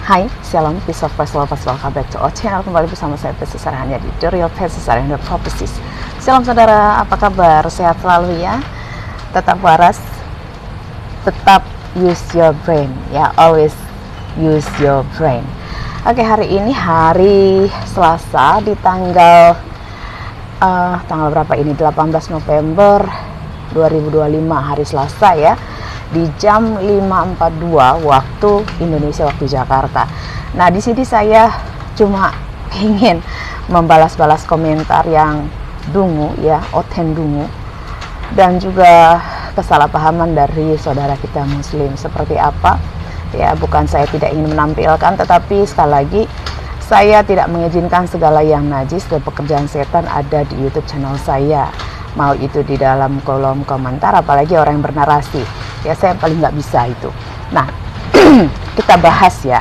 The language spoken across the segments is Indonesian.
Hai, Shalom, peace of Christ, lovers, welcome back to our channel. Kembali bersama saya, Pastor Sarah, hanya di The Real Pastor Sarah and the Prophecies. Shalom saudara, apa kabar? Sehat selalu ya? Tetap waras, tetap use your brain ya, always use your brain. Oke, hari ini hari Selasa di tanggal berapa ini? 18 November 2025, hari Selasa ya. Di jam 5.42 waktu Indonesia, waktu Jakarta. Nah, di sini saya cuma ingin membalas-balas komentar yang dungu ya, oten dungu, dan juga kesalahpahaman dari saudara kita Muslim. Seperti apa? Ya, bukan saya tidak ingin menampilkan, tetapi sekali lagi saya tidak mengizinkan segala yang najis dan pekerjaan setan ada di YouTube channel saya. Mau itu di dalam kolom komentar, apalagi orang yang bernarasi. Ya, saya paling nggak bisa itu. Nah, kita bahas ya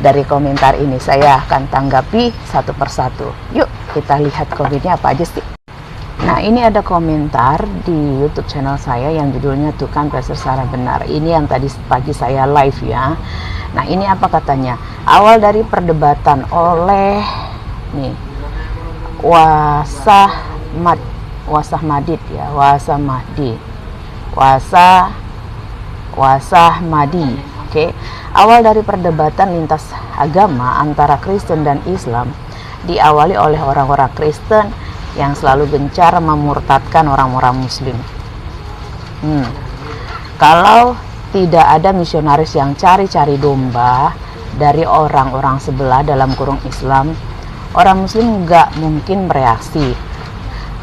dari komentar ini. Saya akan tanggapi satu persatu. Yuk, kita lihat komennya apa aja sih. Nah, ini ada komentar di YouTube channel saya yang judulnya Tuh Kan Pastor Sarah Benar. Ini yang tadi pagi saya live ya. Nah, ini apa katanya? Awal dari perdebatan oleh nih Wasah Madid ya, Wasah Madi. Oke. Awal dari perdebatan lintas agama antara Kristen dan Islam diawali oleh orang-orang Kristen yang selalu gencar memurtadkan orang-orang Muslim. Kalau tidak ada misionaris yang cari-cari domba dari orang-orang sebelah dalam kurung Islam, orang Muslim nggak mungkin bereaksi.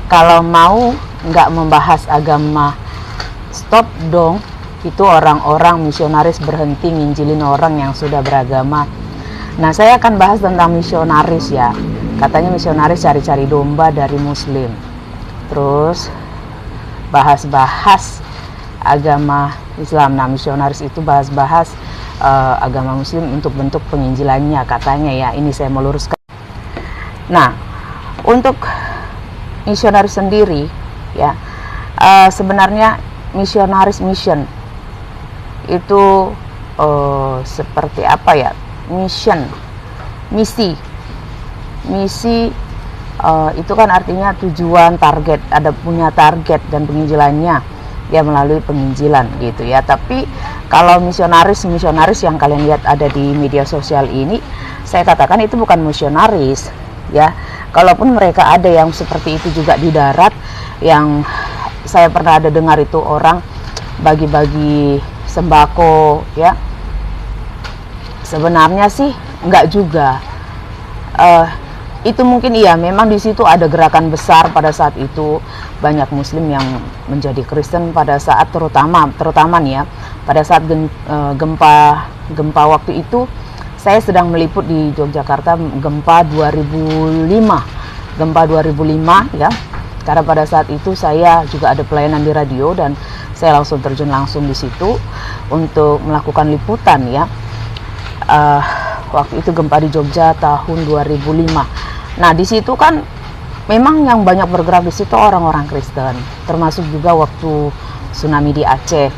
Kalau mau nggak membahas agama, stop dong. Itu orang-orang misionaris berhenti nginjilin orang yang sudah beragama. Nah, saya akan bahas tentang misionaris ya. Katanya misionaris cari-cari domba dari Muslim. Terus bahas-bahas agama Islam. Nah, misionaris itu bahas-bahas agama Muslim untuk bentuk penginjilannya katanya ya. Ini saya meluruskan. Nah, untuk misionaris sendiri ya, sebenarnya misionaris mission itu seperti apa ya, misi itu kan artinya tujuan, target, ada punya target dan penginjilannya ya melalui penginjilan gitu ya. Tapi kalau misionaris yang kalian lihat ada di media sosial ini, saya katakan itu bukan misionaris ya. Kalaupun mereka ada yang seperti itu juga di darat, yang saya pernah ada dengar itu orang bagi-bagi sembako ya, sebenarnya sih enggak juga. Itu mungkin iya, memang di situ ada gerakan besar pada saat itu, banyak Muslim yang menjadi Kristen pada saat terutama nih ya, pada saat gempa waktu itu. Saya sedang meliput di Yogyakarta gempa 2005 ya, karena pada saat itu saya juga ada pelayanan di radio dan saya langsung terjun langsung di situ untuk melakukan liputan ya. Waktu itu gempa di Jogja tahun 2005. Nah, di situ kan memang yang banyak bergerak di situ orang-orang Kristen, termasuk juga waktu tsunami di Aceh.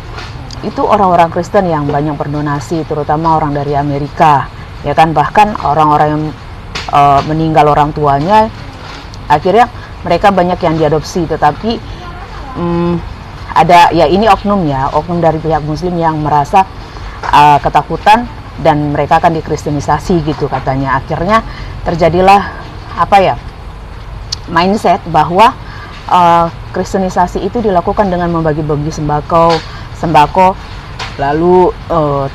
Itu orang-orang Kristen yang banyak berdonasi, terutama orang dari Amerika ya kan. Bahkan orang-orang yang meninggal orang tuanya, akhirnya mereka banyak yang diadopsi. Tetapi ada ya, ini oknum dari pihak Muslim yang merasa ketakutan dan mereka akan dikristenisasi gitu katanya. Akhirnya terjadilah mindset bahwa kristenisasi itu dilakukan dengan membagi-bagi sembako, lalu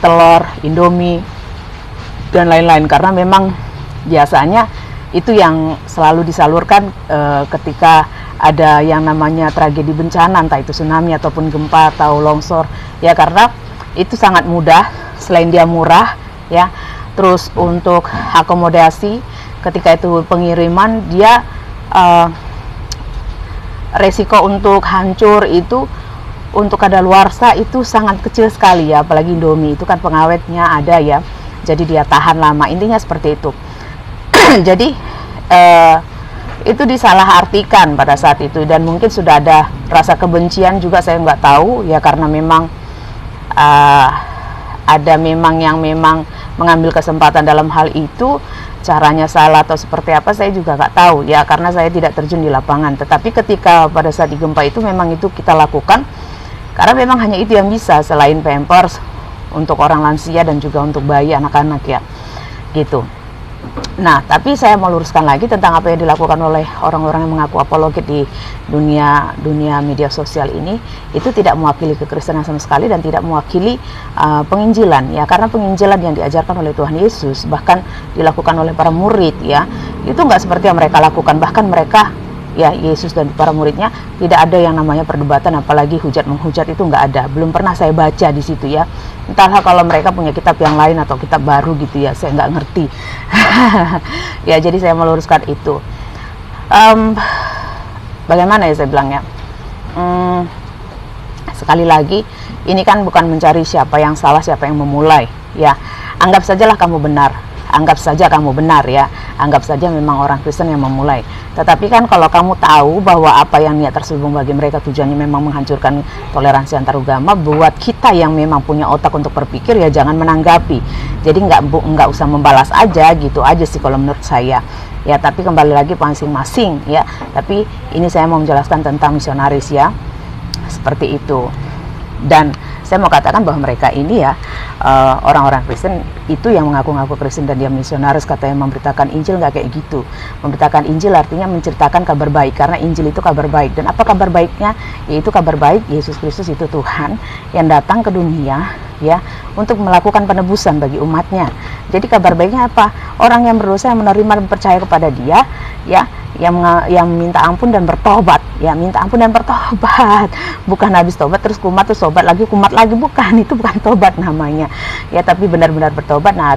telur, Indomie dan lain-lain, karena memang biasanya itu yang selalu disalurkan ketika ada yang namanya tragedi bencana, entah itu tsunami ataupun gempa atau longsor ya, karena itu sangat mudah. Selain dia murah ya, terus untuk akomodasi ketika itu pengiriman, dia resiko untuk hancur itu, untuk kadaluarsa itu sangat kecil sekali ya. Apalagi Indomie itu kan pengawetnya ada ya, jadi dia tahan lama, intinya seperti itu. Jadi itu disalahartikan pada saat itu, dan mungkin sudah ada rasa kebencian juga, saya nggak tahu ya, karena memang ada memang yang memang mengambil kesempatan dalam hal itu. Caranya salah atau seperti apa saya juga nggak tahu ya, karena saya tidak terjun di lapangan. Tetapi ketika pada saat di gempa itu memang itu kita lakukan, karena memang hanya itu yang bisa, selain pampers untuk orang lansia dan juga untuk bayi, anak-anak ya gitu. Nah, tapi saya mau luruskan lagi tentang apa yang dilakukan oleh orang-orang yang mengaku apologet di dunia media sosial ini. Itu tidak mewakili kekristenan sama sekali dan tidak mewakili penginjilan ya, karena penginjilan yang diajarkan oleh Tuhan Yesus bahkan dilakukan oleh para murid ya, itu nggak seperti yang mereka lakukan. Bahkan mereka ya, Yesus dan para muridnya, tidak ada yang namanya perdebatan, apalagi hujat menghujat, itu nggak ada. Belum pernah saya baca di situ ya. Entahlah kalau mereka punya kitab yang lain atau kitab baru gitu ya, saya nggak ngerti. Ya, jadi saya meluruskan itu. Bagaimana ya saya bilangnya? Sekali lagi, ini kan bukan mencari siapa yang salah, siapa yang memulai. Ya, anggap sajalah kamu benar. Anggap saja kamu benar ya, anggap saja memang orang Kristen yang memulai. Tetapi kan kalau kamu tahu bahwa apa yang niat terselubung bagi mereka tujuannya memang menghancurkan toleransi antar agama, buat kita yang memang punya otak untuk berpikir ya jangan menanggapi. Jadi nggak usah membalas aja, gitu aja sih kalau menurut saya. Ya, tapi kembali lagi masing-masing ya. Tapi ini saya mau menjelaskan tentang misionaris ya, seperti itu. Dan saya mau katakan bahwa mereka ini ya, orang-orang Kristen itu yang mengaku-ngaku Kristen dan dia misionaris, katanya memberitakan Injil, nggak kayak gitu. Memberitakan Injil artinya menceritakan kabar baik, karena Injil itu kabar baik. Dan apa kabar baiknya? Yaitu kabar baik Yesus Kristus itu Tuhan yang datang ke dunia ya untuk melakukan penebusan bagi umatnya. Jadi kabar baiknya apa? Orang yang berdosa yang menerima dan percaya kepada dia ya, yang minta ampun dan bertobat ya, minta ampun dan bertobat, bukan habis tobat terus kumat terus tobat lagi kumat lagi, bukan, itu bukan tobat namanya ya, tapi benar-benar bertobat. Nah,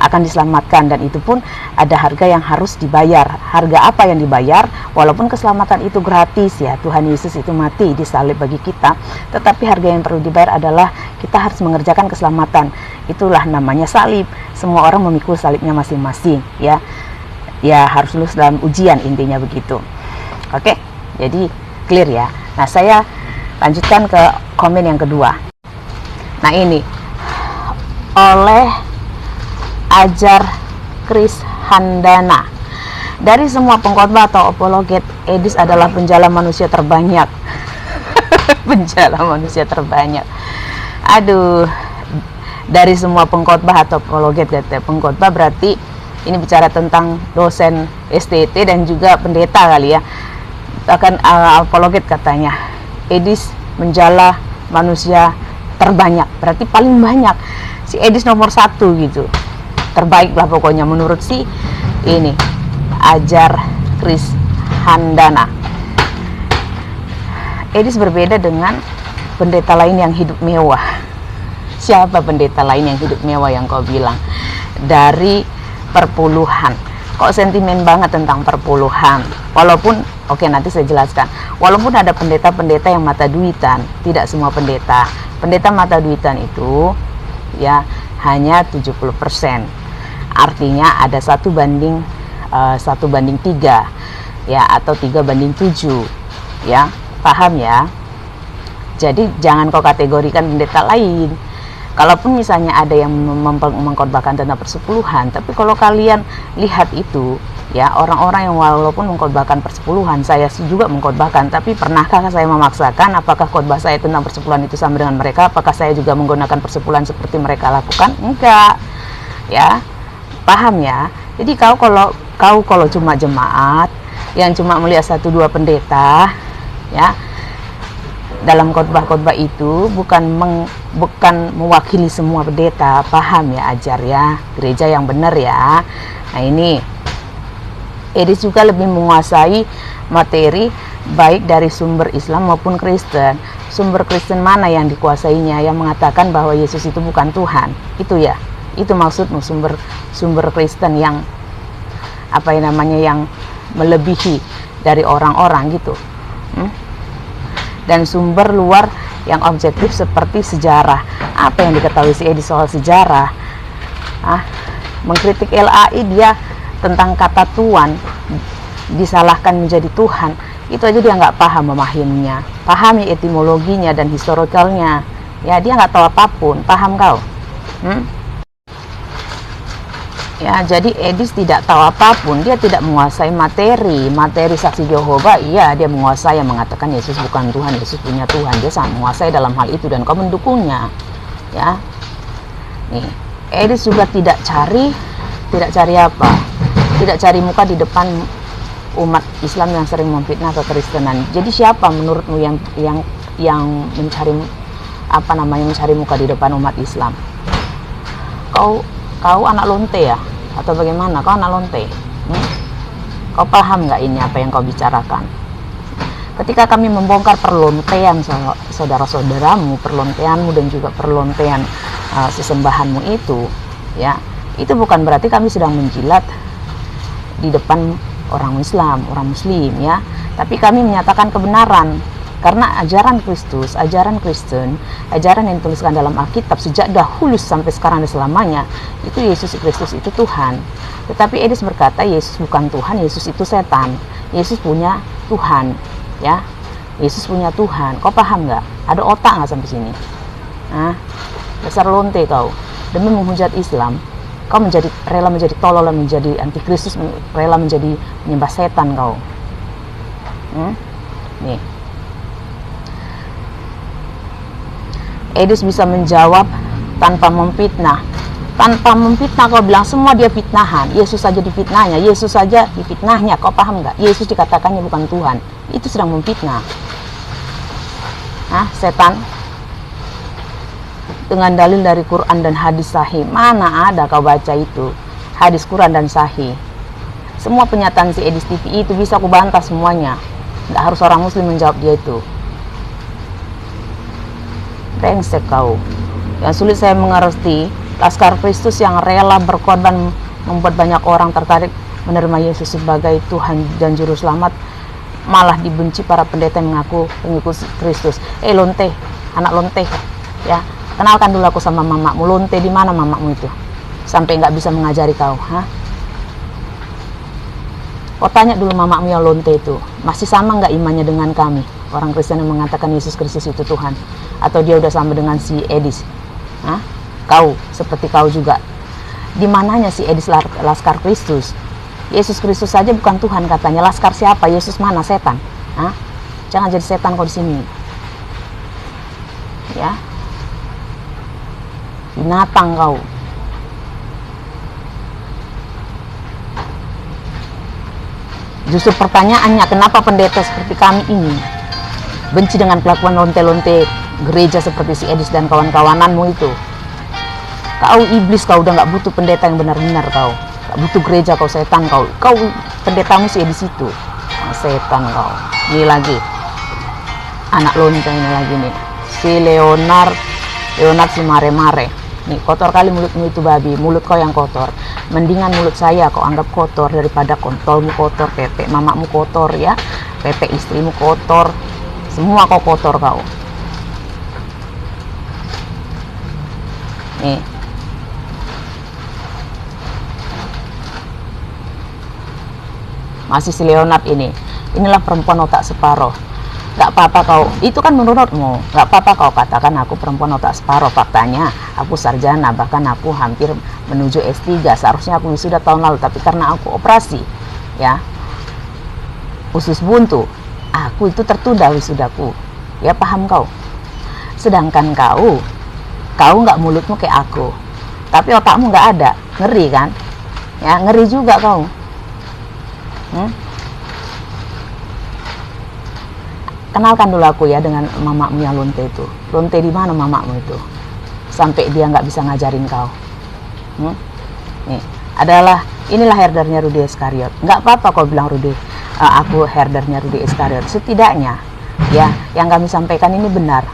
akan diselamatkan, dan itu pun ada harga yang harus dibayar. Harga apa yang dibayar? Walaupun keselamatan itu gratis ya, Tuhan Yesus itu mati di salib bagi kita, tetapi harga yang perlu dibayar adalah kita harus mengerjakan keselamatan. Itulah namanya salib. Semua orang memikul salibnya masing-masing ya. Ya, harus lulus dalam ujian, intinya begitu. Oke, jadi clear ya. Nah, saya lanjutkan ke komen yang kedua. Nah, ini oleh Ajar Kris Handana. Dari semua pengkhotbah atau apologet, Edis adalah penjala manusia terbanyak. Penjala manusia terbanyak. Aduh, dari semua pengkhotbah atau apologet, pengkhotbah berarti ini bicara tentang dosen STT dan juga pendeta kali ya. Akan apologet katanya, Edis menjala manusia terbanyak, berarti paling banyak. Si Edis nomor 1 gitu, terbaik lah pokoknya menurut si ini Ajar Kris Handana. Edis berbeda dengan pendeta lain yang hidup mewah. Siapa pendeta lain yang hidup mewah yang kau bilang? Dari perpuluhan. Kok sentimen banget tentang perpuluhan? Walaupun, oke, nanti saya jelaskan. Walaupun ada pendeta-pendeta yang mata duitan, tidak semua pendeta. Pendeta mata duitan itu ya hanya 70%. Artinya ada 1 banding 3 ya, atau 3 banding 7 ya. Paham ya? Jadi jangan kau kategorikan pendeta lain. Kalaupun misalnya ada yang mengkhotbahkan tentang persepuluhan, tapi kalau kalian lihat itu ya, orang-orang yang walaupun mengkhotbahkan persepuluhan, saya juga mengkhotbahkan, tapi pernahkah saya memaksakan? Apakah khotbah saya tentang persepuluhan itu sama dengan mereka? Apakah saya juga menggunakan persepuluhan seperti mereka lakukan? Enggak ya, paham ya? Jadi kau kalau cuma jemaat yang cuma melihat 1-2 pendeta ya dalam khotbah-khotbah itu, bukan mewakili semua pendeta. Paham ya, Ajar ya, gereja yang benar ya. Nah, ini Edis juga lebih menguasai materi baik dari sumber Islam maupun Kristen. Sumber Kristen mana yang dikuasainya, yang mengatakan bahwa Yesus itu bukan Tuhan? Itu ya, itu maksudmu, sumber Kristen yang apa yang namanya, yang melebihi dari orang-orang gitu. Dan sumber luar yang objektif seperti sejarah. Apa yang diketahui si Edis soal sejarah? Mengkritik LAI dia tentang kata Tuhan disalahkan menjadi Tuhan, itu aja dia nggak paham memahaminya. Pahami etimologinya dan historicalnya ya, dia nggak tahu apapun. Paham kau? Ya, jadi Edis tidak tahu apapun, dia tidak menguasai materi saksi Jehovah. Iya, dia menguasai, yang mengatakan Yesus bukan Tuhan, Yesus punya Tuhan. Dia sangat menguasai dalam hal itu dan kau mendukungnya. Ya, nih, Edis juga tidak cari apa? Tidak cari muka di depan umat Islam yang sering memfitnah kekristenan. Jadi siapa menurutmu yang mencari mencari muka di depan umat Islam? Kau anak lonte ya? Atau bagaimana? Kau anak lonte? Kau paham nggak ini apa yang kau bicarakan? Ketika kami membongkar perlontean saudara-saudaramu, perlonteanmu dan juga perlontean sesembahanmu itu, ya, itu bukan berarti kami sedang menjilat di depan orang Islam, orang Muslim, ya. Tapi kami menyatakan kebenaran. Karena ajaran Kristus, ajaran Kristen, ajaran yang dituliskan dalam Alkitab sejak dahulu sampai sekarang dan selamanya, itu Yesus Kristus itu Tuhan. Tetapi Edis berkata Yesus bukan Tuhan, Yesus itu setan. Yesus punya Tuhan, ya. Yesus punya Tuhan. Kau paham nggak? Ada otak nggak sampai sini? Dasar lonte kau. Demi menghujat Islam, kau rela menjadi tolol, menjadi antikristus, rela menjadi menyembah setan kau. Nih. Edis bisa menjawab tanpa memfitnah. Tanpa memfitnah, kau bilang semua dia fitnahan. Yesus saja difitnahnya, Yesus saja difitnahnya. Kau paham nggak? Yesus dikatakannya bukan Tuhan. Itu sedang memfitnah. Setan. Dengan dalil dari Quran dan hadis sahih. Mana ada kau baca itu? Hadis Quran dan sahih. Semua pernyataan si Edis TV itu bisa aku bantah semuanya. Nggak harus orang Muslim menjawab dia itu. Brengsek kau. Yang sulit saya mengerti, Laskar Kristus yang rela berkorban membuat banyak orang tertarik menerima Yesus sebagai Tuhan dan Juru Selamat, malah dibenci para pendeta yang mengaku pengikut Kristus. Lonte, anak lonte, ya, kenalkan dulu aku sama mamamu. Lonte, di mana mamamu itu? Sampai nggak bisa mengajari kau, Kau tanya dulu mamamu yang lonte itu, masih sama nggak imannya dengan kami, orang Kristen yang mengatakan Yesus Kristus itu Tuhan? Atau dia udah sama dengan si Edis? Kau, seperti kau juga. Di mananya si Edis Laskar Kristus? Yesus Kristus saja bukan Tuhan katanya. Laskar siapa? Yesus mana? Setan? Jangan jadi setan kau di sini. Ya. Binatang kau. Justru pertanyaannya, kenapa pendeta seperti kami ini benci dengan kelakuan lonte-lonte gereja seperti si Edis dan kawan-kawananmu itu? Kau iblis, kau udah nggak butuh pendeta yang benar-benar kau. Nggak butuh gereja, kau setan kau. Kau pendetamu si Edis itu. Setan kau. Ini lagi. Anak lonte ini lagi nih. Si Leonard si mare-mare. Nih, kotor kali mulutmu itu babi. Mulut kau yang kotor. Mendingan mulut saya kau anggap kotor daripada kontolmu kotor, pepek mamamu kotor, ya. Pepek istrimu kotor. Semua kau kotor kau. Nih. Masih si Leonard ini. Inilah perempuan otak separoh. Gak apa-apa kau, itu kan menurutmu. Gak apa-apa kau katakan aku perempuan otak separoh. Faktanya aku sarjana, bahkan aku hampir menuju S3. Seharusnya aku sudah tahun lalu, tapi karena aku operasi, ya, usus buntu, aku itu tertunda wisudaku. Ya, paham kau? Sedangkan kau nggak mulutmu kayak aku, tapi otakmu nggak ada. Ngeri kan? Ya, ngeri juga kau. Kenalkan dulu aku ya dengan mamamu yang lonte itu. Lonte di mana mamamu itu? Sampai dia nggak bisa ngajarin kau. Nih, inilah herdernya Rudy Iskariot. Nggak apa-apa kau bilang aku herdernya Rudy Iskariot. Setidaknya, ya, yang kami sampaikan ini benar.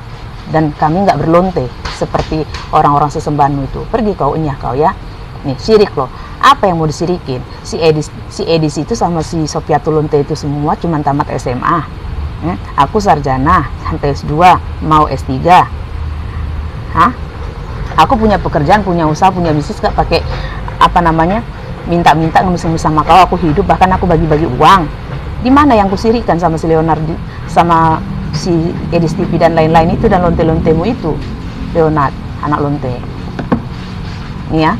Dan kami nggak berlonte seperti orang-orang sesembahanmu itu. Pergi kau, enyah kau, ya. Nih, syirik loh. Apa yang mau disirikin? Si Edis itu sama si Sofiatul Lonte itu semua cuma tamat SMA. Aku sarjana, sampai S2, mau S3. Aku punya pekerjaan, punya usaha, punya bisnis, gak pakai minta-minta ngemis-ngemis sama kau. Aku hidup, bahkan aku bagi-bagi uang. Di mana yang kusirikan sama si Leonard, sama si Edis TV dan lain-lain itu, dan lonte-lontemu itu? Leonard, anak lonte. Ini ya.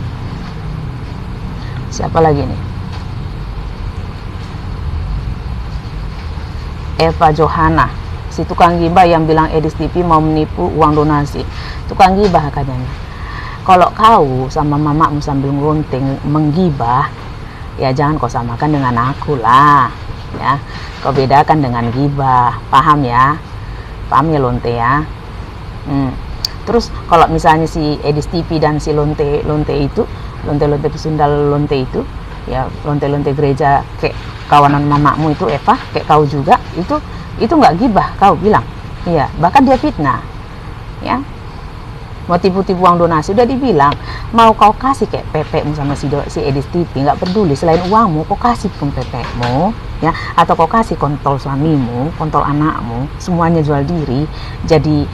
Siapa lagi nih? Eva Johana, si tukang gibah yang bilang Edis TV mau menipu uang donasi. Tukang gibah katanya. Kalau kau sama mamamu sambil ngelunting menggibah, ya jangan kau samakan dengan aku lah, ya. Kau bedakan dengan gibah, paham ya? Paham ya lonte ya? Terus kalau misalnya si Edis TV dan si lonte itu, lonte pesundal lonte itu, ya lonte gereja kayak kawanan mamamu itu Eva, kayak kau juga, itu nggak gibah kau bilang, iya, bahkan dia fitnah, ya. Mau tipu-tipu uang donasi udah dibilang, mau kau kasih kayak pepekmu sama si Edis TV, nggak peduli, selain uangmu kau kasih pun pepekmu, ya, atau kau kasih kontol suamimu, kontol anakmu, semuanya jual diri jadi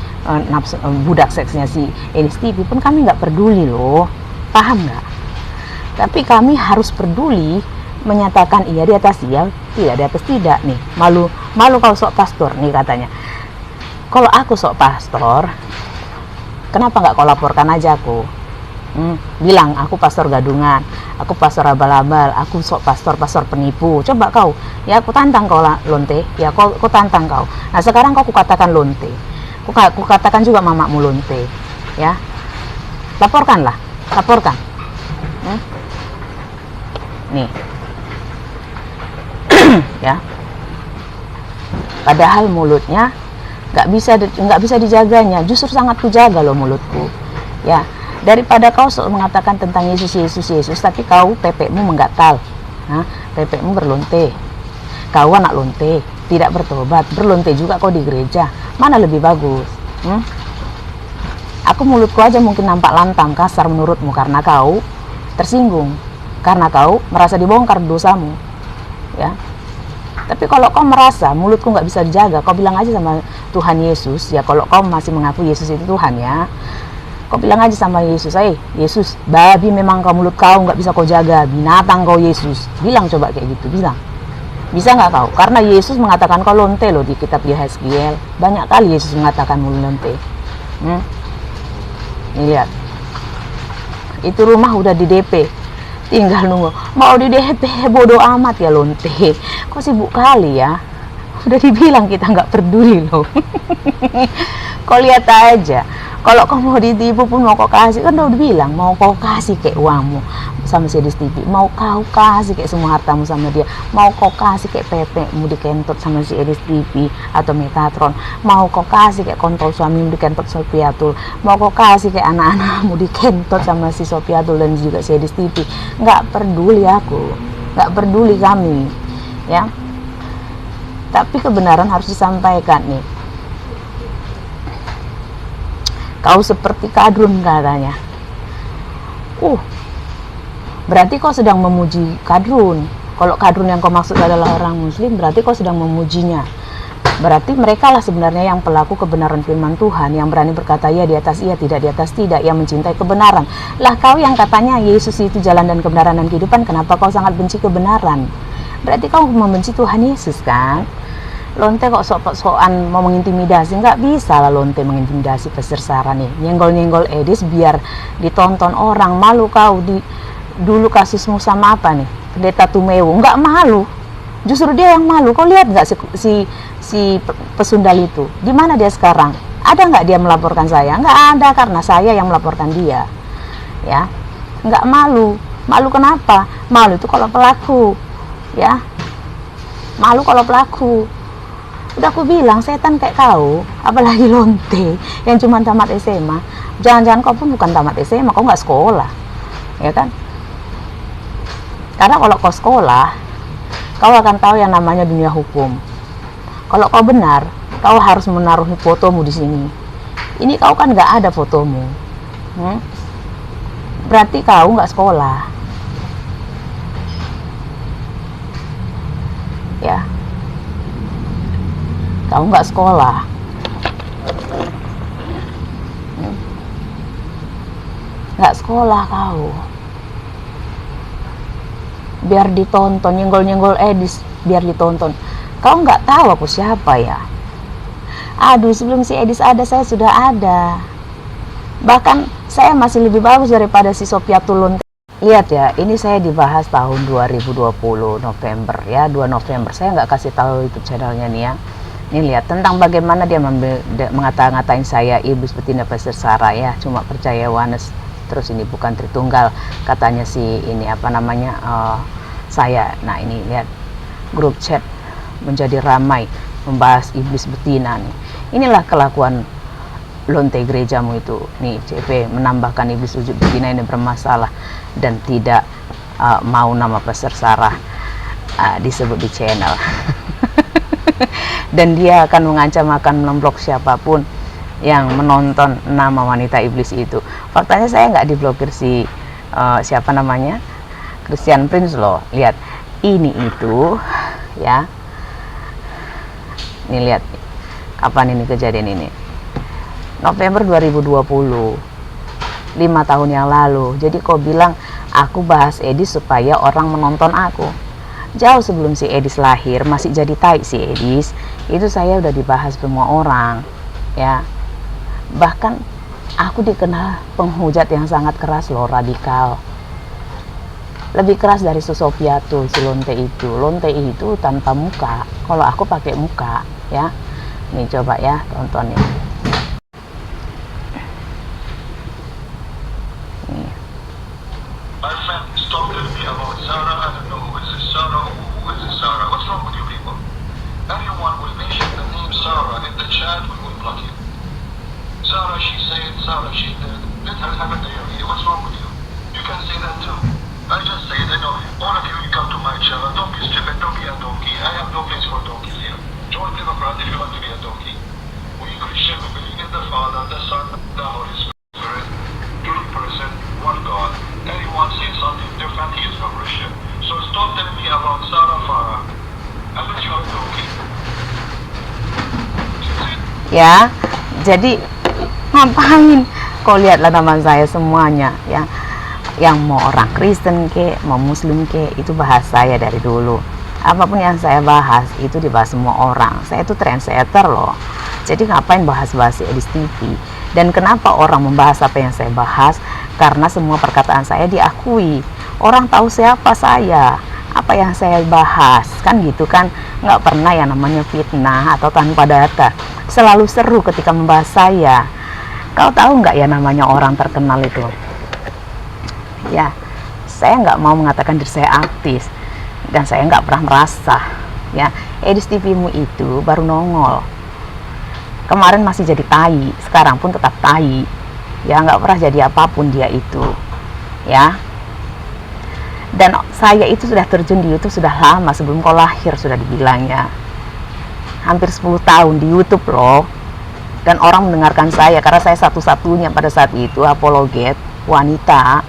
budak seksnya si Edis TV pun kami nggak peduli loh, paham nggak? Tapi kami harus peduli menyatakan iya di atas iya, tidak di atas tidak nih. Malu kau sok pastor nih katanya. Kalau aku sok pastor, kenapa nggak kau laporkan aja aku? Bilang aku pastor gadungan, aku pastor abal-abal, aku sok pastor penipu. Coba kau, ya aku tantang kau lonte, ya kau tantang kau. Nah sekarang kau katakan lonte, aku katakan juga mamamu lonte, ya. Laporkan. Nih. Ya, padahal mulutnya nggak bisa dijaganya, justru sangat kujaga loh mulutku, ya. Daripada kau mengatakan tentang Yesus, tapi kau pepekmu menggatal, pepekmu berlonte, kau anak lonte, tidak bertobat, berlonte juga kau di gereja, mana lebih bagus? Aku mulutku aja mungkin nampak lantang, kasar menurutmu karena kau tersinggung, karena kau merasa dibongkar dosamu, ya. Tapi kalau kau merasa mulutku nggak bisa dijaga, kau bilang aja sama Tuhan Yesus, ya kalau kau masih mengaku Yesus itu Tuhan, ya, kau bilang aja sama Yesus, Yesus, babi memang kau mulut kau nggak bisa kau jaga, binatang kau Yesus, bilang coba kayak gitu, bilang, bisa nggak kau? Karena Yesus mengatakan kau lonte loh di kitab Yehezkiel, banyak kali Yesus mengatakan mulut lonte. Nih lihat, itu rumah udah di DP, tinggal nunggu mau di DP, bodoh amat ya lonte, kok sibuk kali ya, udah dibilang kita nggak peduli loh. Kau lihat aja, kalau kau mau ditipu pun mau kau kasih, kan udah bilang mau kau kasih kayak uangmu sama si Edis TV, mau kau kasih kayak semua hartamu sama dia, mau kau kasih kayak pepekmu dikentot sama si Edis TV atau Metatron, mau kau kasih kayak kontol suamimu dikentot Sopiatul, mau kau kasih kayak anak-anakmu dikentot sama si Sopiatul dan juga si Edis TV, nggak peduli aku, nggak peduli kami, ya. Tapi kebenaran harus disampaikan nih. Kau seperti kadrun katanya. Berarti kau sedang memuji kadrun. Kalau kadrun yang kau maksud adalah orang muslim, berarti kau sedang memujinya. Berarti mereka lah sebenarnya yang pelaku kebenaran firman Tuhan, yang berani berkata ya di atas iya, tidak di atas tidak, yang mencintai kebenaran. Lah kau yang katanya Yesus itu jalan dan kebenaran dan kehidupan, kenapa kau sangat benci kebenaran? Berarti kau membenci Tuhan Yesus kan? Lonte kok sok-sokan mau mengintimidasi, nggak bisa lah lonte mengintimidasi peserta nih, nyenggol Edis biar ditonton orang. Malu kau dulu kasusmu sama apa nih, pendeta Tumewu, nggak malu, justru dia yang malu. Kau lihat nggak si pesundal itu, di mana dia sekarang? Ada nggak dia melaporkan saya? Nggak ada, karena saya yang melaporkan dia, ya. Nggak malu kenapa? Malu itu kalau pelaku, ya, malu kalau pelaku. Udah aku bilang setan kayak kau, apalagi lonte yang cuma tamat SMA. Jangan-jangan kau pun bukan tamat SMA, kau nggak sekolah, ya kan? Karena kalau kau sekolah, kau akan tahu yang namanya dunia hukum. Kalau kau benar, kau harus menaruh fotomu di sini. Ini kau kan nggak ada fotomu, berarti kau nggak sekolah, ya. Kau nggak sekolah, nggak sekolah kau. Biar ditonton, nyenggol Edis, biar ditonton. Kau nggak tahu aku siapa ya? Aduh, sebelum si Edis ada, saya sudah ada. Bahkan saya masih lebih bagus daripada si Sopiatul lonte. lihat ya, ini saya dibahas tahun 2020 November ya, 2 November. Saya nggak kasih tahu YouTube channelnya nih ya. Ini lihat tentang bagaimana dia mengata-ngatain saya iblis betina Pastor Sarah ya, cuma percaya Yohanes, terus ini bukan Tritunggal katanya si ini apa namanya saya. Nah ini lihat grup chat menjadi ramai membahas iblis betina nih. Inilah kelakuan lonte gerejamu itu nih. CP menambahkan iblis wujud betina ini bermasalah dan tidak mau nama Pastor Sarah disebut di channel. Dan dia akan mengancam akan memblok siapapun yang menonton nama wanita iblis itu. Faktanya saya nggak diblokir si siapa namanya Christian Prince loh. Lihat ini itu ya, ini lihat kapan ini kejadian ini, November 2020, 5 tahun yang lalu. Jadi kau bilang aku bahas Edis supaya orang menonton aku. Jauh sebelum si Edis lahir, masih jadi tai si Edis, itu saya udah dibahas semua orang ya. Bahkan aku dikenal penghujat yang sangat keras loh, radikal. Lebih keras dari Sofia tuh, si lonte itu. Lonte itu tanpa muka, kalau aku pakai muka ya. Nih coba ya, tonton ya. Sarah, she said, Sarah, she did. Let her have a diarrhea. What's wrong with you? You can say that too. I just say that, no, all of you, you come to my channel. Don't be stupid. Don't be a donkey. I have no place for donkeys here. Join Democrat if you want to be a donkey. We Christian, we believe in the Father, the Son, the Holy Spirit. Three person, one God. Anyone says something different, he is from Russia. So stop telling me about Sarah Farah. Unless you're a donkey. Ya, jadi ngapain? Kau lihatlah nama saya semuanya ya. Yang mau orang Kristen ke, mau Muslim ke, itu bahas saya dari dulu. Apapun yang saya bahas itu dibahas semua orang. Saya itu trendsetter loh. Jadi ngapain bahas-bahas di Edis TV? Dan kenapa orang membahas apa yang saya bahas? Karena semua perkataan saya diakui. Orang tahu siapa saya, apa yang saya bahas, kan gitu kan. Nggak pernah yang namanya fitnah atau tanpa data. Selalu seru ketika membahas saya. Kau tahu nggak ya namanya orang terkenal itu? Ya, saya nggak mau mengatakan diri saya artis, dan saya nggak pernah merasa ya Edis TV-mu itu baru nongol. Kemarin masih jadi tai, sekarang pun tetap tai. Ya nggak pernah jadi apapun dia itu. Ya. Dan saya itu sudah terjun di YouTube sudah lama, sebelum kau lahir sudah dibilangnya. Hampir 10 tahun di YouTube loh. Dan orang mendengarkan saya karena saya satu-satunya pada saat itu apologet wanita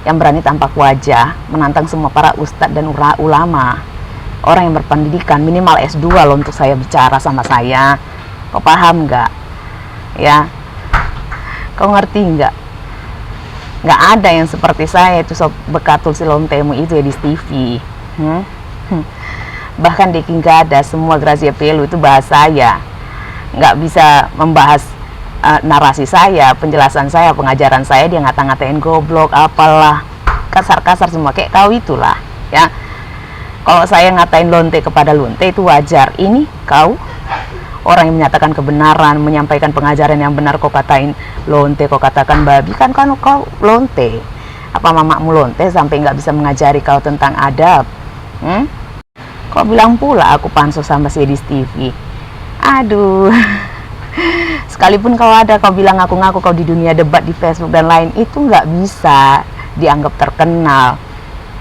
yang berani tampak wajah menantang semua para ustadz dan ulama, orang yang berpendidikan minimal S2 loh untuk saya bicara sama saya. Kau paham nggak? Ya, kau ngerti nggak? Nggak ada yang seperti saya itu bekatul si lontemu itu ya di TV. Bahkan di King Gada semua Grazia Pelu itu bahas saya. Nggak bisa membahas narasi saya, penjelasan saya, pengajaran saya, dia ngata-ngatain goblok, apalah, kasar-kasar semua kayak kau itulah ya. Kalau saya ngatain lonte kepada lonte itu wajar. Ini kau orang yang menyatakan kebenaran, menyampaikan pengajaran yang benar, kau katain lonte, kau katakan babi, kan kau lonte. Apa mamamu lonte sampai nggak bisa mengajari kau tentang adab? Kau bilang pula aku pansos sama si Edis TV. Aduh. Sekalipun kau ada, kau bilang ngaku-ngaku kau di dunia debat di Facebook dan lain, itu nggak bisa dianggap terkenal.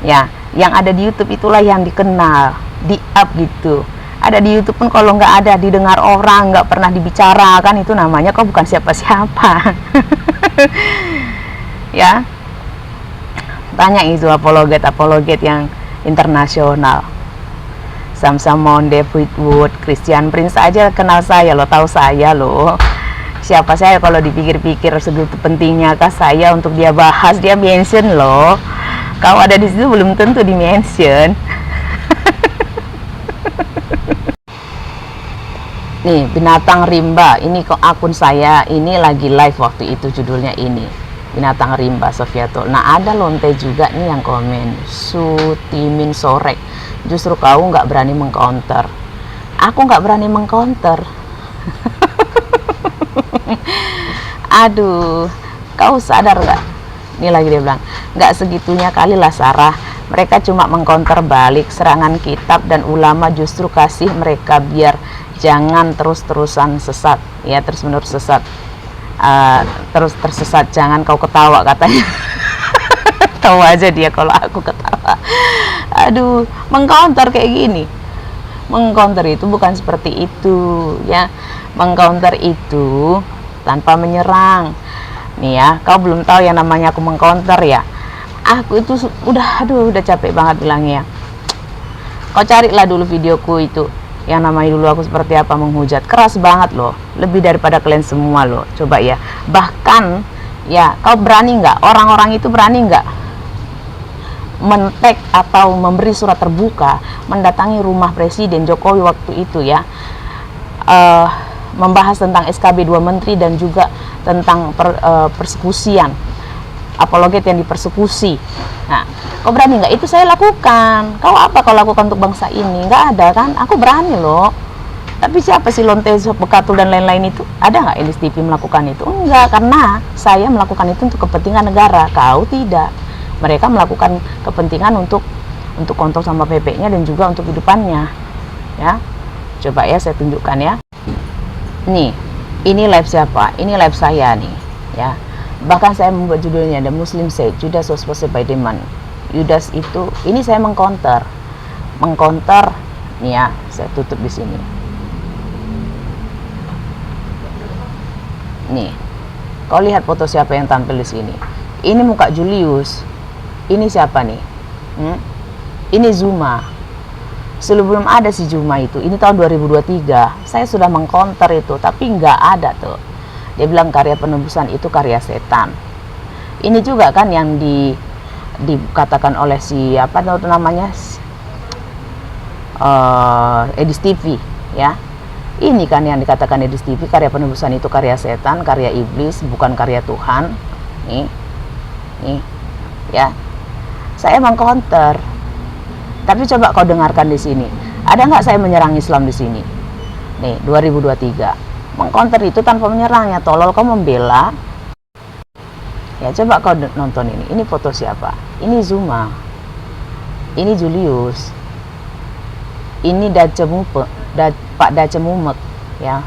Ya, yang ada di YouTube itulah yang dikenal, di-up gitu. Ada di YouTube pun kalau nggak ada didengar orang, nggak pernah dibicarakan, itu namanya kau bukan siapa-siapa. Ya, tanya itu apologet yang internasional. Sam Samon, David Wood, Christian Prince aja kenal saya loh, tahu saya loh. Siapa saya kalau dipikir-pikir segitu pentingnya kah saya untuk dia bahas, dia mention loh. Kau ada di situ belum tentu di mention. Nih, binatang rimba, ini kok akun saya, ini lagi live waktu itu judulnya ini. binatang rimba Sofiatul. Nah, ada lonte juga nih yang komen, Sutimin Sorek, justru kau nggak berani mengcounter. Aku nggak berani mengcounter. Aduh, kau sadar nggak? Ini lagi dia bilang, nggak segitunya kali lah Sarah. Mereka cuma mengcounter balik serangan kitab dan ulama, justru kasih mereka biar jangan terus-terusan sesat, ya terus-menerus sesat. Terus tersesat, jangan kau ketawa katanya. Tawa aja dia kalau aku ketawa. Aduh, mengcounter kayak gini. Mengcounter itu bukan seperti itu, ya. Mengcounter itu tanpa menyerang. Nih ya, kau belum tahu yang namanya aku mengcounter ya. Aku itu udah capek banget bilangnya. Kau carilah dulu videoku itu, yang namanya dulu aku seperti apa menghujat, keras banget loh, lebih daripada kalian semua loh. Coba ya, bahkan ya, kau berani nggak, orang-orang itu berani nggak men-tag atau memberi surat terbuka mendatangi rumah Presiden Jokowi waktu itu ya, membahas tentang SKB 2 menteri dan juga tentang persekusian, apologet yang dipersekusi. Nah, kau berani nggak? Itu saya lakukan. Kau apa kau lakukan untuk bangsa ini? Nggak ada kan? Aku berani loh. Tapi siapa sih Lonte, Bekatul dan lain-lain itu? Ada nggak Indis TV melakukan itu? Enggak, karena saya melakukan itu untuk kepentingan negara. Kau tidak. Mereka melakukan kepentingan untuk kontrol sama PP-nya dan juga untuk hidupannya. Ya, coba ya saya tunjukkan ya. Nih, ini live siapa? Ini live saya nih. Ya. Bahkan saya membuat judulnya The Muslim Said Judas was posted by demon. Judas itu, ini saya mengcounter nih ya, saya tutup di sini. Nih, kau lihat foto siapa yang tampil di sini. Ini muka Julius. Ini siapa nih? Ini Zuma. Sebelum ada si Zuma itu, ini tahun 2023, saya sudah mengcounter itu, tapi nggak ada tuh. Dia bilang karya penebusan itu karya setan. Ini juga kan yang dikatakan oleh si apa namanya, Edis TV ya. Ini kan yang dikatakan Edis TV, karya penebusan itu karya setan, karya iblis, bukan karya Tuhan. Nih ya. Saya mengcounter. Tapi coba kau dengarkan di sini. Ada nggak saya menyerang Islam di sini? Nih 2023. Mengcounter itu tanpa menyerang, ya tolol kau membela. Ya coba kau nonton ini. Ini foto siapa? Ini Zuma. Ini Julius. Ini Pak Dacemumek ya.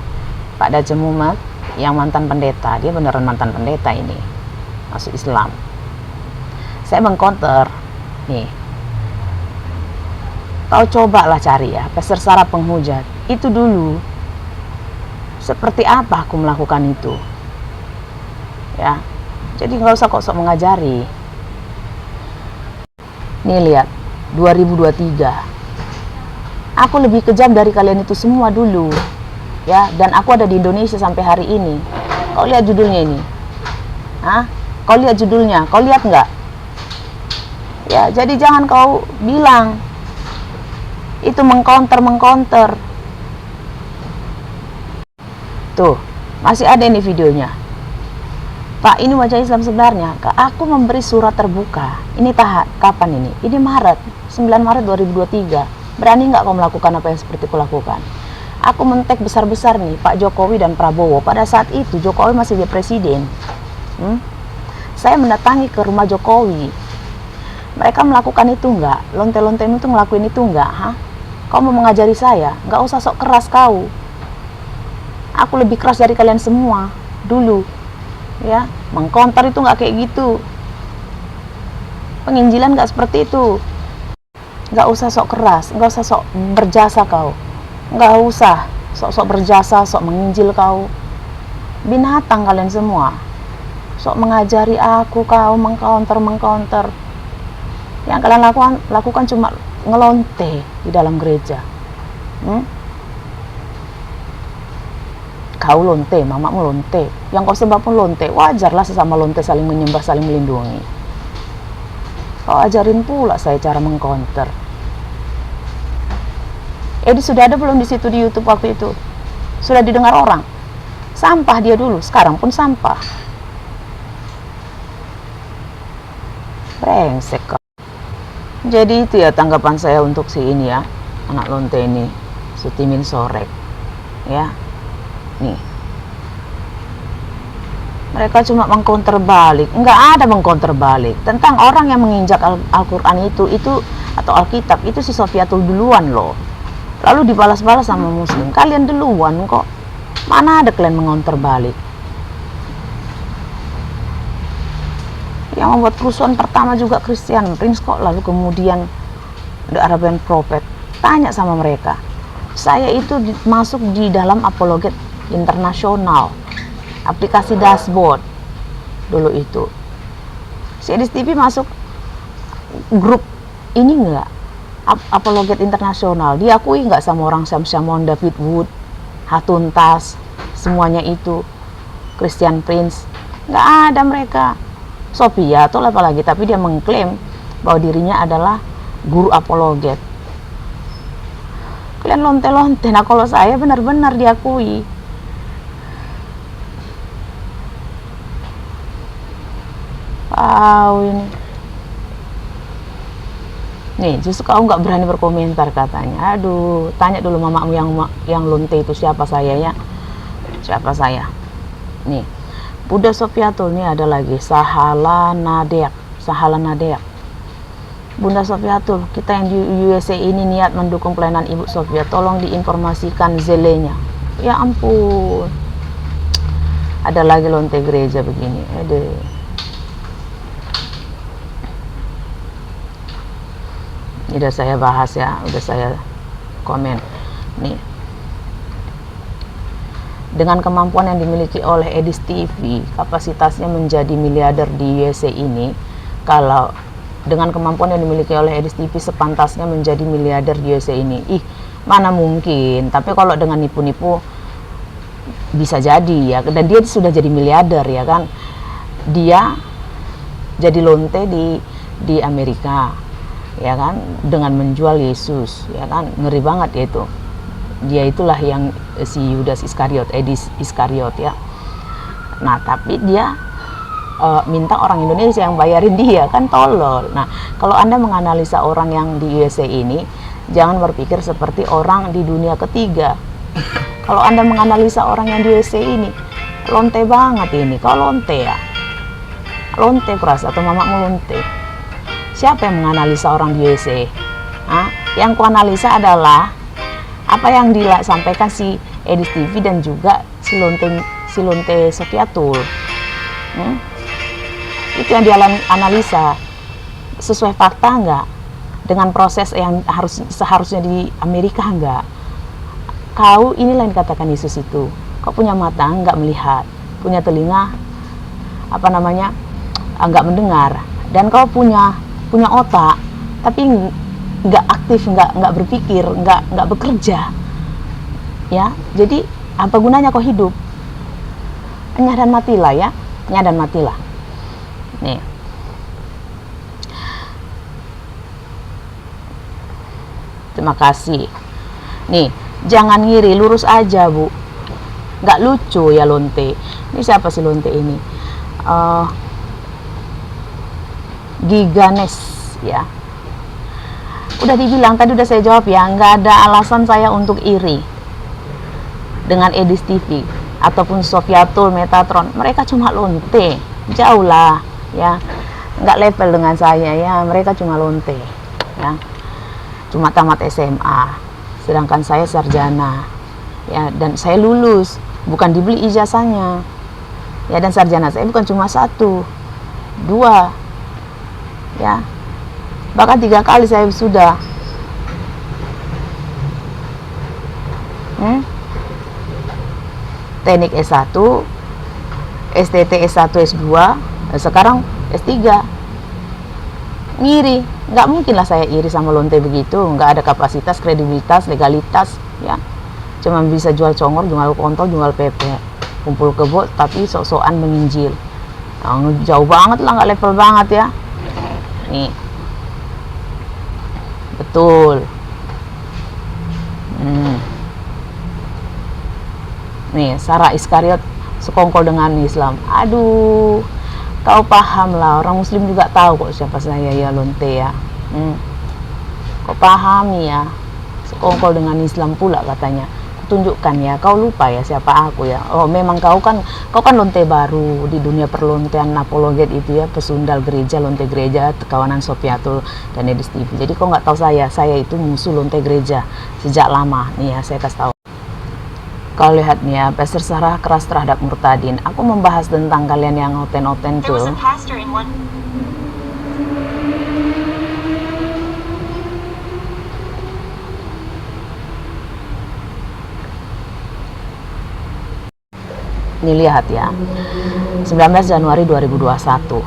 Pak Dacemumek yang mantan pendeta. Dia beneran mantan pendeta ini. Masuk Islam. Saya mengcounter. Nih. Kau cobalah cari ya, peserta penghujat. Itu dulu. Seperti apa aku melakukan itu? Ya. Jadi nggak usah kok sok mengajari. Nih lihat, 2023. Aku lebih kejam dari kalian itu semua dulu. Ya, dan aku ada di Indonesia sampai hari ini. Kau lihat judulnya ini. Hah? Kau lihat judulnya? Kau lihat nggak? Ya, jadi jangan kau bilang itu mengcounter. Tuh, masih ada ini videonya. Pak, ini wajah Islam sebenarnya. Aku memberi surat terbuka. Ini kapan ini? Ini Maret, 9 Maret 2023. Berani nggak kau melakukan apa yang seperti aku lakukan? Aku men-tag besar-besar nih Pak Jokowi dan Prabowo. Pada saat itu Jokowi masih jadi presiden. Saya mendatangi ke rumah Jokowi. Mereka melakukan itu nggak? Lonte-lonte itu ngelakuin itu nggak? Hah? Kau mau mengajari saya? Nggak usah sok keras kau. Aku lebih keras dari kalian semua dulu. Ya, mengcounter itu nggak kayak gitu. Penginjilan nggak seperti itu. Nggak usah sok keras, nggak usah sok berjasa kau. Nggak usah sok-sok berjasa, sok menginjil kau. Binatang kalian semua. Sok mengajari aku kau mengcounter. Yang kalian lakukan cuma ngelonte di dalam gereja. Kau lonte, mamamu lonte, yang kau sembah pun lonte. Wajarlah sesama lonte saling menyembah, saling melindungi. Kau ajarin pula saya cara mengcounter. Sudah ada belum di situ di YouTube waktu itu? Sudah didengar orang? Sampah dia dulu, sekarang pun sampah. brengsek kok. Jadi itu ya tanggapan saya untuk si ini ya, anak lonte ini, Sutimin Sorek ya. Nih, mereka cuma mengcounter balik, nggak ada mengcounter balik tentang orang yang menginjak Al-Quran itu atau Alkitab itu si Sofiatul duluan loh, lalu dibalas-balas sama Muslim. Kalian duluan kok, mana ada kalian mengonter balik. Yang membuat kerusuhan pertama juga Christian Prince kok, lalu kemudian The Arabian Prophet. Tanya sama mereka, saya itu masuk di dalam apologet internasional, aplikasi dashboard dulu itu. Si Edis TV masuk grup ini enggak, apologet internasional, diakui enggak sama orang Syamsiamon, David Wood, Hatun Tas, semuanya itu, Christian Prince, enggak ada mereka. Sophia atau apalagi, tapi dia mengklaim bahwa dirinya adalah guru apologet. Kalian lonte-lonte. Nah kalau saya benar-benar diakui. Wow, ini nih justru kau nggak berani berkomentar katanya. Aduh, tanya dulu mamamu yang lonte itu siapa saya ya, siapa saya. Nih Buddha Sofiatul, nih ada lagi Sahala Nadeak. Bunda Sofiatul, kita yang di USA ini niat mendukung pelayanan Ibu Sofia, tolong diinformasikan zelenya. Ya ampun, ada lagi lonte gereja begini. Udah saya bahas ya, udah saya komen. Nih, dengan kemampuan yang dimiliki oleh Edis TV, kapasitasnya menjadi miliarder di USA ini, kalau dengan kemampuan yang dimiliki oleh Edis TV sepantasnya menjadi miliarder di USA ini, mana mungkin. Tapi kalau dengan nipu-nipu bisa jadi ya, dan dia sudah jadi miliarder ya kan. Dia jadi lonte di Amerika ya kan, dengan menjual Yesus ya kan, ngeri banget ya itu. Dia itulah yang si Yudas Iskariot, Edis Iskariot ya. Nah tapi dia minta orang Indonesia yang bayarin dia, kan tolol. Nah kalau Anda menganalisa orang yang di USA ini, jangan berpikir seperti orang di dunia ketiga. Kalau Anda menganalisa orang yang di USA ini, lonte banget ini. Kau lonte ya, lonte keras atau mamamu lonte. Siapa yang menganalisa orang di USA? Yang kuanalisa adalah apa yang disampaikan si Edis TV dan juga si lonte Sofiatul. Itu yang dia analisa, sesuai fakta enggak, dengan proses yang seharusnya di Amerika enggak. Kau inilah yang dikatakan Yesus itu, kau punya mata enggak melihat, punya telinga enggak mendengar, dan kau punya otak tapi enggak aktif, enggak berpikir, enggak bekerja ya. Jadi apa gunanya kau hidup? Nyah dan matilah ya, nyah dan matilah. Nih, terima kasih. Nih, jangan ngiri, lurus aja bu, nggak lucu ya lonte. Ini siapa sih lonte ini? Giganes ya. Udah dibilang tadi, udah saya jawab ya, nggak ada alasan saya untuk iri dengan Edis TV ataupun Sofiatul, Metatron. Mereka cuma lonte, jauh lah ya, nggak level dengan saya ya. Mereka cuma lonte ya, cuma tamat SMA, sedangkan saya sarjana ya, dan saya lulus, bukan dibeli ijazahnya ya, dan sarjana saya bukan cuma 1, 2 ya, bahkan 3 kali saya sudah. Teknik S1, STT S1, S2, sekarang S3. Ngiri, nggak mungkin lah saya iri sama lonte begitu. Nggak ada kapasitas, kredibilitas, legalitas ya, cuma bisa jual congor, jual kontol, jual PP, kumpul kebo, tapi sok-sokan menginjil. Jauh banget lah, nggak level banget ya. Nih, betul. Nih, Sarah Iskariot sekongkol dengan Islam. Aduh, Kau paham lah, orang muslim juga tahu kok siapa saya ya lonte ya. Kau pahami ya, sekongkol dengan Islam pula katanya. Tunjukkan ya, kau lupa ya siapa aku ya. Oh memang kau kan lonte baru di dunia perlontean apologet itu ya, pesundal gereja, lonte gereja, kawanan Sofiatul dan Edis TV. Jadi kau nggak tahu saya itu musuh lonte gereja sejak lama nih ya, saya kasih tahu. Kau lihat nih ya, Pastor Sarah keras terhadap murtadin. Aku membahas tentang kalian yang oten-oten tuh. Nih lihat ya, 19 Januari 2021.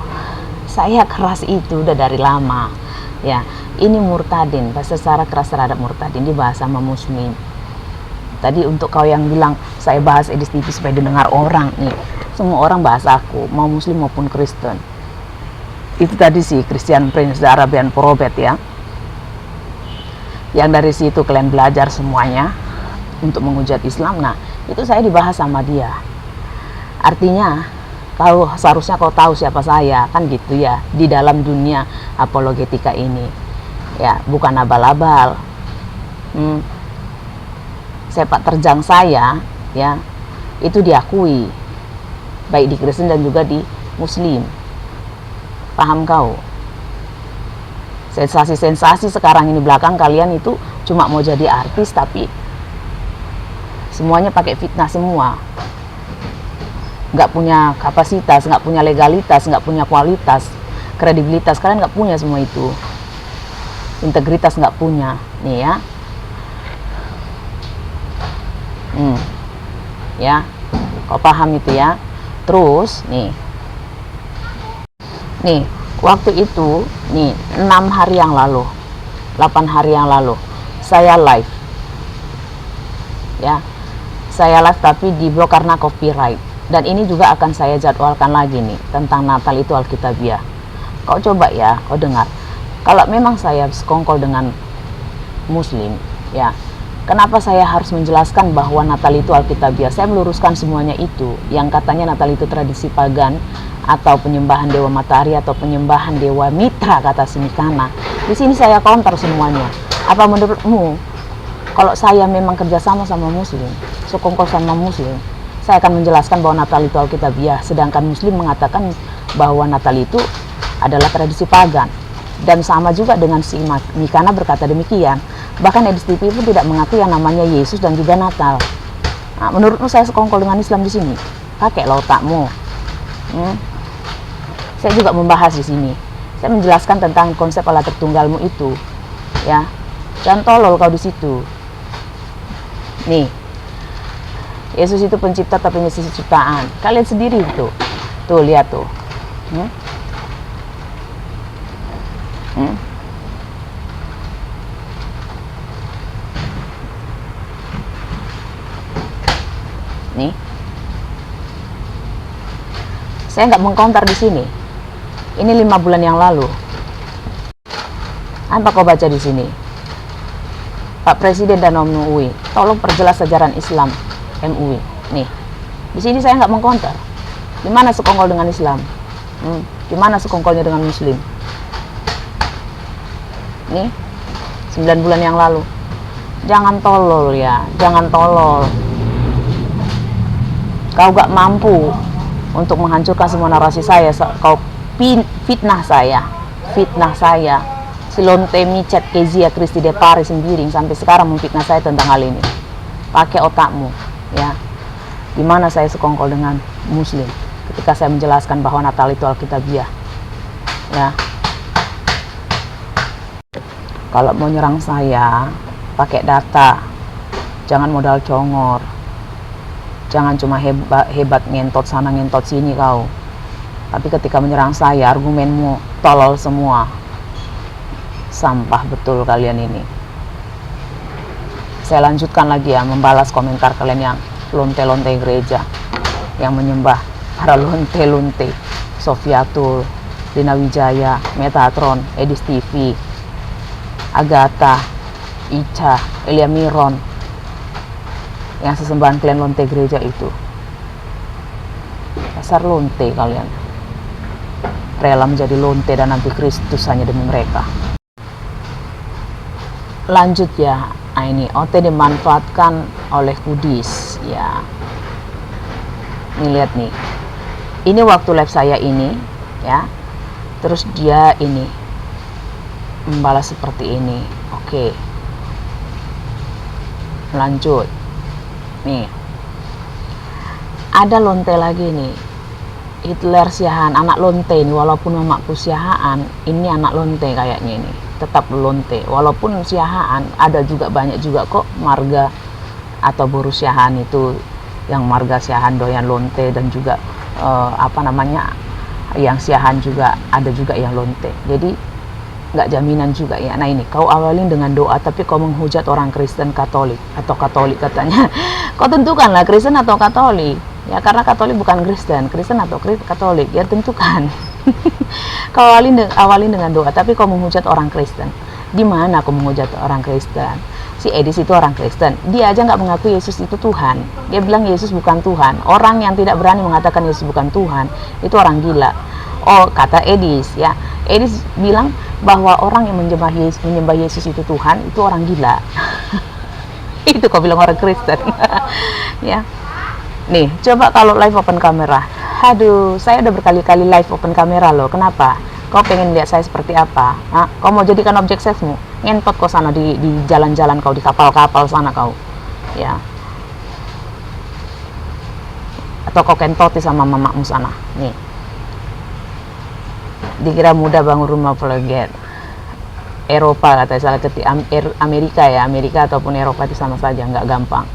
Saya keras itu udah dari lama ya. Ini murtadin, Pastor Sarah keras terhadap murtadin, dibahas sama muslim. Tadi untuk kau yang bilang saya bahas Edis TV supaya didengar orang nih, semua orang bahas aku, mau muslim maupun Kristen. Itu tadi sih Christian Prince the Arabian Prophet ya. Yang dari situ kalian belajar semuanya untuk menghujat Islam. Nah, itu saya dibahas sama dia. Artinya seharusnya kau tahu siapa saya, kan gitu ya, di dalam dunia apologetika ini ya, bukan abal-abal. Sepak terjang saya ya, itu diakui baik di Kristen dan juga di Muslim. Paham kau? Sensasi-sensasi sekarang ini belakang kalian itu cuma mau jadi artis, tapi semuanya pakai fitnah semua. Nggak punya kapasitas, nggak punya legalitas, nggak punya kualitas, kredibilitas, kalian nggak punya semua itu. Integritas nggak punya, nih ya. Ya, kau paham itu ya. Terus nih, waktu itu nih 6 hari yang lalu, 8 hari yang lalu, saya live, ya, saya live tapi di blok karena copyright. Dan ini juga akan saya jadwalkan lagi nih tentang Natal itu Alkitabiah. Kau coba ya, kau dengar. Kalau memang saya sekongkol dengan Muslim, ya, kenapa saya harus menjelaskan bahwa Natal itu Alkitabiah? Saya meluruskan semuanya itu. Yang katanya Natal itu tradisi pagan atau penyembahan dewa matahari atau penyembahan dewa Mitra kata si Mikana. Di sini saya counter semuanya. Apa menurutmu kalau saya memang kerjasama sama Muslim, sekongkol sama Muslim, saya akan menjelaskan bahwa Natal itu Alkitabiah, sedangkan Muslim mengatakan bahwa Natal itu adalah tradisi pagan. Dan sama juga dengan si Mikana berkata demikian. Bahkan Edis TV pun tidak mengakui yang namanya Yesus dan juga Natal. Nah, menurutmu saya sekongkol dengan Islam di sini? Pakailah otakmu. Saya juga membahas di sini. Saya menjelaskan tentang konsep Allah Tertunggalmu itu, ya. Jangan tolol kau di situ. Nih, Yesus itu pencipta tapi Yesus ciptaan. Kalian sendiri itu. Tuh, lihat tuh. Nih. Saya nggak mengcounter di sini. Ini 5 bulan yang lalu. Apa kau baca di sini? Pak Presiden dan MUI, tolong perjelas ajaran Islam MUI. Nih, di sini saya nggak mengcounter. Di mana sekongkol dengan Islam? Di mana sekongkolnya dengan Muslim? Nih, 9 bulan yang lalu. Jangan tolol ya, jangan tolol. Kau gak mampu untuk menghancurkan semua narasi saya. Kau fitnah saya. Si Lonte Micet Kezia Kristi Depari Sembiring sampai sekarang memfitnah saya tentang hal ini. Pakai otakmu, ya. Di mana saya sekongkol dengan Muslim ketika saya menjelaskan bahwa Natal itu Alkitabiah, ya. Kalau mau nyerang saya, pakai data, jangan modal congor. Jangan cuma hebat ngentot sana ngentot sini kau. Tapi ketika menyerang saya, argumenmu tolol semua. Sampah betul kalian ini. Saya lanjutkan lagi ya, membalas komentar kalian yang lonte-lonte gereja, yang menyembah para lonte-lonte, Sofiatul, Dina Wijaya, Metatron, Edis TV, Agatha, Ica, Elia Miron, yang sesembahan kalian lonte gereja itu. Dasar lonte kalian. rela menjadi lonte dan antikristus hanya demi mereka. Lanjut ya, ini OT dimanfaatkan oleh kudis ya. Nih lihat nih, ini waktu live saya ini ya, terus dia ini membalas seperti ini. Oke, lanjut nih, ada lonte lagi nih, Hitler Siahaan, anak lonte ini, walaupun mamaku Siahaan, ini anak lonte kayaknya ini, tetap lonte. Walaupun Siahaan, ada juga banyak juga kok marga atau buruh Siahaan itu, yang marga Siahaan doyan lonte, dan juga yang Siahaan juga ada juga yang lonte. Jadi nggak jaminan juga ya. Nah ini, kau awalin dengan doa tapi kau menghujat orang Kristen Katolik, atau Katolik katanya. Kau tentukanlah Kristen atau Katolik ya, karena Katolik bukan Kristen, Kristen atau Katolik ya, tentukan. Kau awalin dengan doa tapi kau menghujat orang Kristen. Di mana kau menghujat orang Kristen? Si Edis itu orang Kristen, dia aja nggak mengaku Yesus itu Tuhan. Dia bilang Yesus bukan Tuhan. Orang yang tidak berani mengatakan Yesus bukan Tuhan itu orang gila. Oh, kata Edis ya, Edis bilang bahwa orang yang menyembah Yesus itu Tuhan, itu orang gila. Itu kau bilang orang Kristen. Ya. Nih, coba kalau live open kamera. Aduh, saya udah berkali-kali live open kamera loh. Kenapa? Kau pengen lihat saya seperti apa? Hah? Kau mau jadikan objek seksmu? Ngentot kau sana di jalan-jalan kau, di kapal-kapal sana kau. Ya. Atau kau kentoti sama mamamu sana. Nih. Dikira mudah bangun rumah pleget. Eropa katanya, salah ketik Amerika ya, Amerika ataupun Eropa itu sama saja, nggak gampang.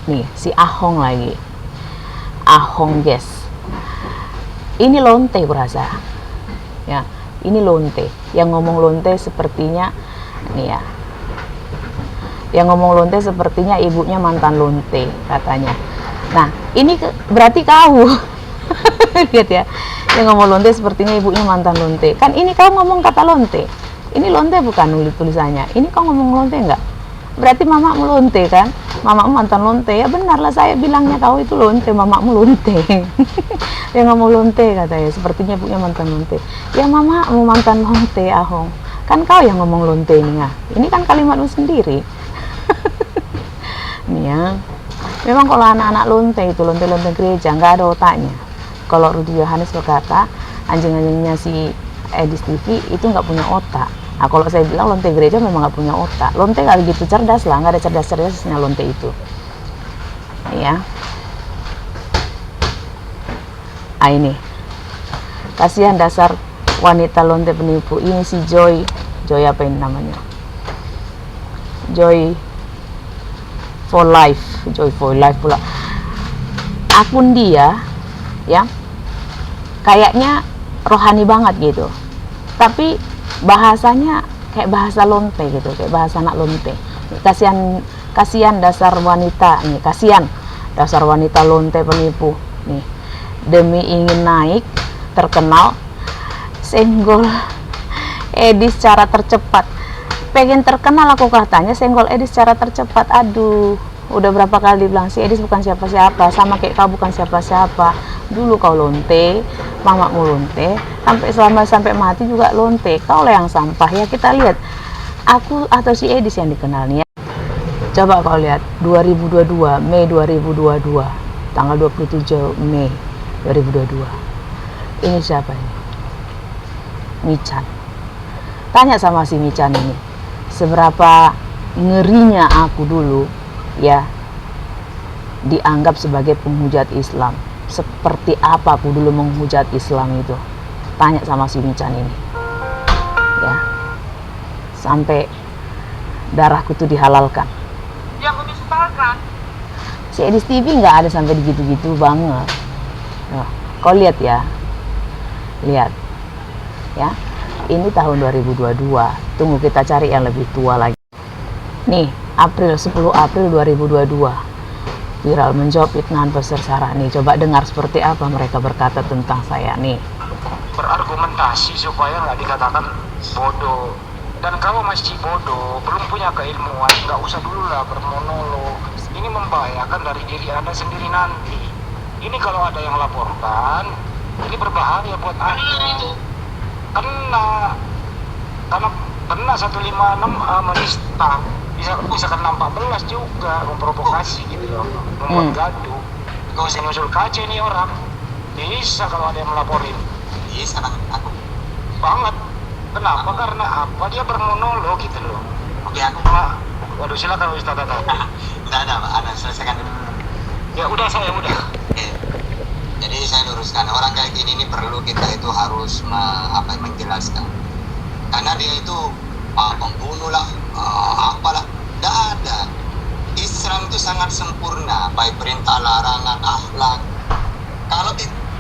Nih, si Ahong lagi. Ahong guys. Ini lonte berasa. Ya, ini lonte. Yang ngomong lonte sepertinya nih ya. Yang ngomong lonte sepertinya ibunya mantan lonte katanya. Nah, ini berarti kau. Lihat ya. Yang ngomong lonte sepertinya ibunya mantan lonte. Kan ini kau ngomong kata lonte. Ini lonte bukan nulis tulisannya. Ini kau ngomong lonte enggak? Berarti mamamu lonte kan? Mamamu mantan lonte. Ya benar lah, saya bilangnya kau itu lonte, mamamu lonte. Yang ngomong lonte katanya, sepertinya ibunya mantan lonte. Ya mamamu mantan lonte, Ahong. Kan kau yang ngomong lonte ini ya. Ini kan kalimatmu sendiri. Nih ya. Memang kalau anak-anak lonte itu, lonte-lonte gereja, nggak ada otaknya. Kalau Rudy Yohanes berkata, anjing-anjingnya si Edis TV itu nggak punya otak. Nah, kalau saya bilang lonte gereja memang nggak punya otak. Lonte nggak begitu cerdas lah, nggak ada cerdas-cerdasnya lonte itu. Ya. Ah ini, kasihan dasar wanita lonte penipu. Ini si Joy apa ini namanya? Joy for Life pula. Akun dia, ya, kayaknya rohani banget gitu. Tapi bahasanya kayak bahasa lonte gitu, kayak bahasa anak lonte. Kasihan dasar wanita nih, kasihan dasar wanita lonte penipu nih. Demi ingin naik, terkenal, senggol Edis secara tercepat. Pengen terkenal aku katanya, senggol Edis secara tercepat. Aduh, udah berapa kali bilang si Edis bukan siapa-siapa, sama kayak kau bukan siapa-siapa. Dulu kau lonte, mamamu lonte, sampai mati juga lonte. Kau lah yang sampah ya. Kita lihat aku atau si Edis yang dikenalnya. Coba kau lihat 2022, Mei 2022, tanggal 27 Mei 2022. Ini siapa ini? Michan. Tanya sama si Michan ini, seberapa ngerinya aku dulu ya dianggap sebagai penghujat Islam. Seperti apa aku dulu menghujat Islam itu. Tanya sama si Michan ini. Ya. Sampai darahku tuh dihalalkan. Yang menyesalkan. Si Edis TV nggak ada sampai gitu-gitu banget. Nah, kau lihat ya. Lihat. Ya. Ini tahun 2022. Tunggu kita cari yang lebih tua lagi. Nih, 10 April 2022. Viral menjawab fitnahan Pastor Sarah. Nih, coba dengar seperti apa mereka berkata tentang saya nih. Berargumentasi supaya nggak dikatakan bodoh. Dan kalau masih bodoh, belum punya keilmuan, nggak usah dulu lah bermonolog. Ini membahayakan dari diri Anda sendiri nanti. Ini kalau ada yang laporkan, Ini berbahaya buat anda. Karena pernah 156 menista bisa kena 14 juga, memprovokasi gitu loh, membuat gaduh. Gak usah nyusul kaca ini orang. Bisa kalau ada yang melaporin. Bisa aku. Banget. Kenapa? Karena apa? Dia bermonolog gitu loh. Oke, aku Waduh, silakan Ustaz Tata. enggak ada, Pak. Anda selesaikan dulu. Ya udah, saya udah. Oke. Jadi saya luruskan, orang kayak gini ini perlu kita itu harus menjelaskan. Karena dia itu pembunuh lah, apalah, tidak ada. Islam itu sangat sempurna, baik perintah, larangan, akhlak. Kalau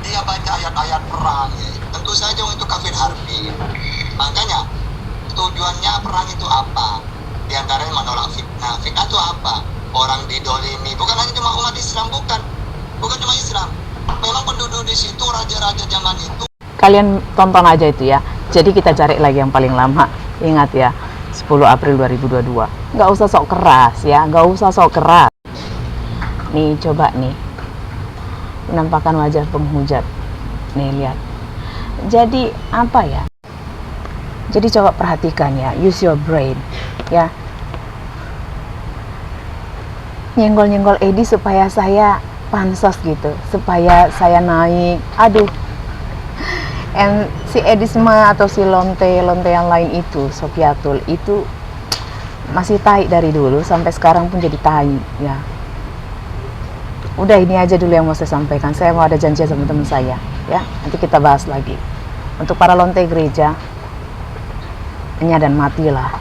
dia baca ayat-ayat perang, ya, tentu saja untuk kafir harbi. Makanya tujuannya perang itu apa? Di antaranya menolak fitnah. Fitnah itu apa? Orang didolimi. Bukan hanya cuma umat Islam, bukan cuma Islam. Memang penduduk di situ, raja-raja zaman itu. Kalian tonton aja itu ya. Jadi kita cari lagi yang paling lama. Ingat ya, 10 April 2022. Nggak usah sok keras ya, nggak usah sok keras. Nih, coba nih. Menampakkan wajah penghujat. Nih, lihat. Jadi, apa ya? Jadi coba perhatikan ya, use your brain. Ya. Nyenggol-nyenggol Edi supaya saya pansos gitu, supaya saya naik. Aduh. Si Edisma atau si Lonte yang lain itu, Sofiatul itu masih tai dari dulu sampai sekarang pun jadi tai ya. Udah, ini aja dulu yang mau saya sampaikan. Saya mau ada janji sama teman saya ya. Nanti kita bahas lagi. Untuk para lonte gereja, nya dan matilah.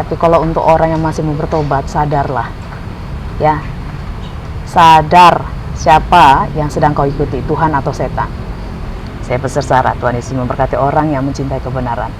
Tapi kalau untuk orang yang masih mau bertobat, sadarlah ya. Sadar siapa yang sedang kau ikuti, Tuhan atau setan. Saya peserta Tuhan Yesus memberkati orang yang mencintai kebenaran.